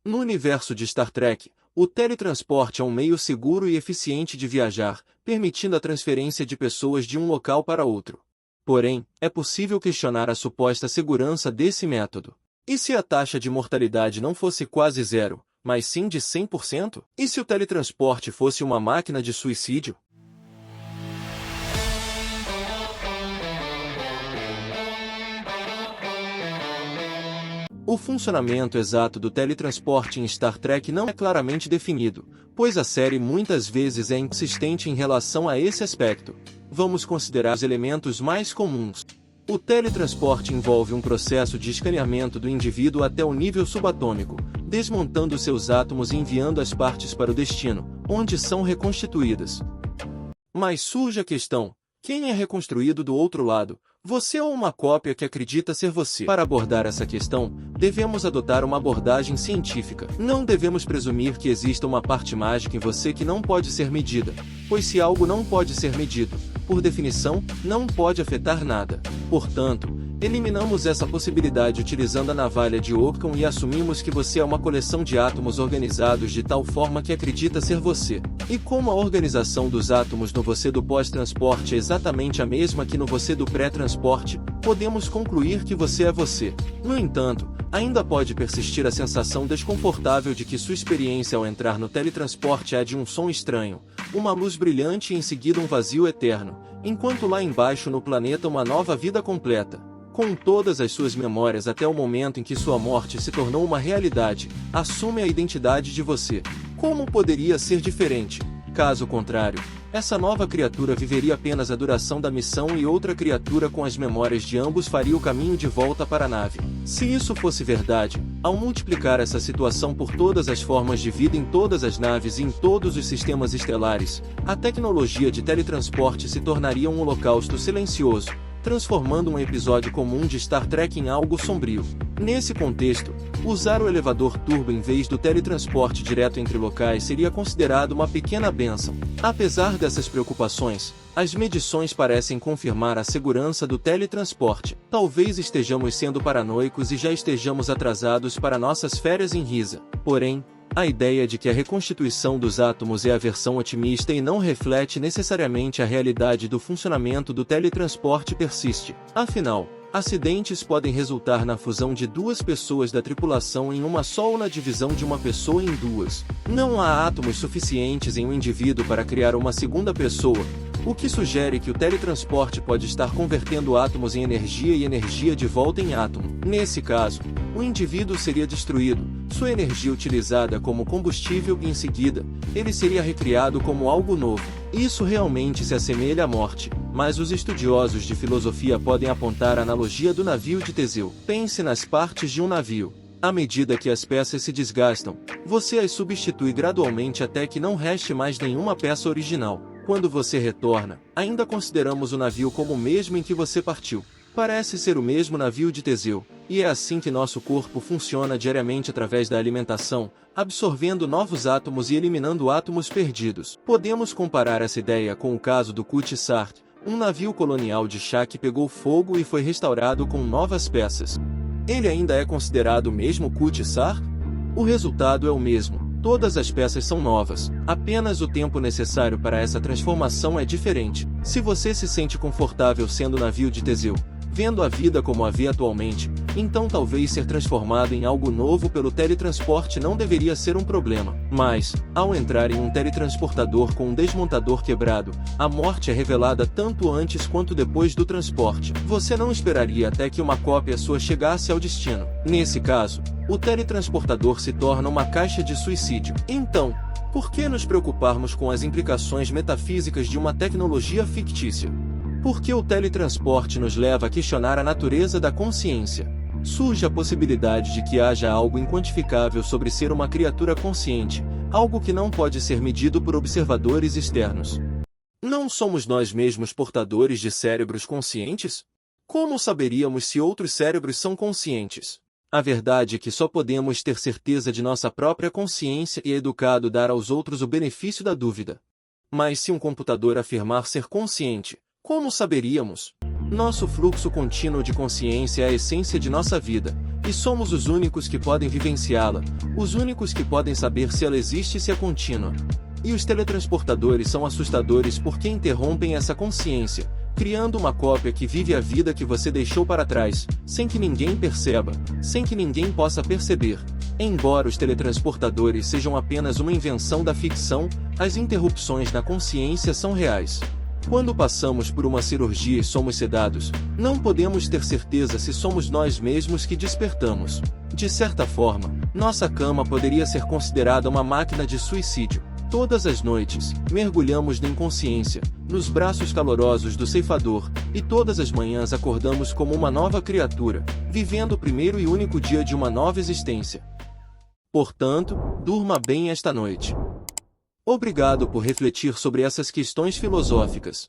No universo de Star Trek, o teletransporte é um meio seguro e eficiente de viajar, permitindo a transferência de pessoas de um local para outro. Porém, é possível questionar a suposta segurança desse método. E se a taxa de mortalidade não fosse quase zero, mas sim de 100%? E se o teletransporte fosse uma máquina de suicídio? O funcionamento exato do teletransporte em Star Trek não é claramente definido, pois a série muitas vezes é inconsistente em relação a esse aspecto. Vamos considerar os elementos mais comuns. O teletransporte envolve um processo de escaneamento do indivíduo até o nível subatômico, desmontando seus átomos e enviando as partes para o destino, onde são reconstituídas. Mas surge a questão: quem é reconstruído do outro lado? Você ou uma cópia que acredita ser você? Para abordar essa questão, devemos adotar uma abordagem científica. Não devemos presumir que exista uma parte mágica em você que não pode ser medida, pois se algo não pode ser medido, por definição, não pode afetar nada. Portanto, eliminamos essa possibilidade utilizando a navalha de Occam e assumimos que você é uma coleção de átomos organizados de tal forma que acredita ser você. E como a organização dos átomos no você do pós-transporte é exatamente a mesma que no você do pré-transporte, podemos concluir que você é você. No entanto, ainda pode persistir a sensação desconfortável de que sua experiência ao entrar no teletransporte é de um som estranho, uma luz brilhante e em seguida um vazio eterno, enquanto lá embaixo no planeta uma nova vida completa. Com todas as suas memórias até o momento em que sua morte se tornou uma realidade, assume a identidade de você. Como poderia ser diferente? Caso contrário, essa nova criatura viveria apenas a duração da missão e outra criatura com as memórias de ambos faria o caminho de volta para a nave. Se isso fosse verdade, ao multiplicar essa situação por todas as formas de vida em todas as naves e em todos os sistemas estelares, a tecnologia de teletransporte se tornaria um holocausto silencioso, transformando um episódio comum de Star Trek em algo sombrio. Nesse contexto, usar o elevador turbo em vez do teletransporte direto entre locais seria considerado uma pequena bênção. Apesar dessas preocupações, as medições parecem confirmar a segurança do teletransporte. Talvez estejamos sendo paranoicos e já estejamos atrasados para nossas férias em Risa. Porém, a ideia de que a reconstituição dos átomos é a versão otimista e não reflete necessariamente a realidade do funcionamento do teletransporte persiste. Afinal, acidentes podem resultar na fusão de duas pessoas da tripulação em uma só ou na divisão de uma pessoa em duas. Não há átomos suficientes em um indivíduo para criar uma segunda pessoa, o que sugere que o teletransporte pode estar convertendo átomos em energia e energia de volta em átomo. Nesse caso, o indivíduo seria destruído, sua energia utilizada como combustível e em seguida, ele seria recriado como algo novo. Isso realmente se assemelha à morte, mas os estudiosos de filosofia podem apontar a analogia do navio de Teseu. Pense nas partes de um navio. À medida que as peças se desgastam, você as substitui gradualmente até que não reste mais nenhuma peça original. Quando você retorna, ainda consideramos o navio como o mesmo em que você partiu. Parece ser o mesmo navio de Teseu, e é assim que nosso corpo funciona diariamente através da alimentação, absorvendo novos átomos e eliminando átomos perdidos. Podemos comparar essa ideia com o caso do Kut Sart, um navio colonial de chá que pegou fogo e foi restaurado com novas peças. Ele ainda é considerado o mesmo Kut Sart? O resultado é o mesmo. Todas as peças são novas, apenas o tempo necessário para essa transformação é diferente. Se você se sente confortável sendo o navio de Teseu, vendo a vida como a vê atualmente, então talvez ser transformado em algo novo pelo teletransporte não deveria ser um problema. Mas, ao entrar em um teletransportador com um desmontador quebrado, a morte é revelada tanto antes quanto depois do transporte. Você não esperaria até que uma cópia sua chegasse ao destino. Nesse caso, o teletransportador se torna uma caixa de suicídio. Então, por que nos preocuparmos com as implicações metafísicas de uma tecnologia fictícia? Porque o teletransporte nos leva a questionar a natureza da consciência. Surge a possibilidade de que haja algo inquantificável sobre ser uma criatura consciente, algo que não pode ser medido por observadores externos. Não somos nós mesmos portadores de cérebros conscientes? Como saberíamos se outros cérebros são conscientes? A verdade é que só podemos ter certeza de nossa própria consciência e é educado dar aos outros o benefício da dúvida. Mas se um computador afirmar ser consciente, como saberíamos? Nosso fluxo contínuo de consciência é a essência de nossa vida, E somos os únicos que podem vivenciá-la, os únicos que podem saber se ela existe e se é contínua. E os teletransportadores são assustadores porque interrompem essa consciência, criando uma cópia que vive a vida que você deixou para trás, sem que ninguém perceba, sem que ninguém possa perceber. Embora os teletransportadores sejam apenas uma invenção da ficção, as interrupções na consciência são reais. Quando passamos por uma cirurgia e somos sedados, não podemos ter certeza se somos nós mesmos que despertamos. De certa forma, nossa cama poderia ser considerada uma máquina de suicídio. Todas as noites, mergulhamos na inconsciência, nos braços calorosos do ceifador, e todas as manhãs acordamos como uma nova criatura, vivendo o primeiro e único dia de uma nova existência. Portanto, durma bem esta noite. Obrigado por refletir sobre essas questões filosóficas.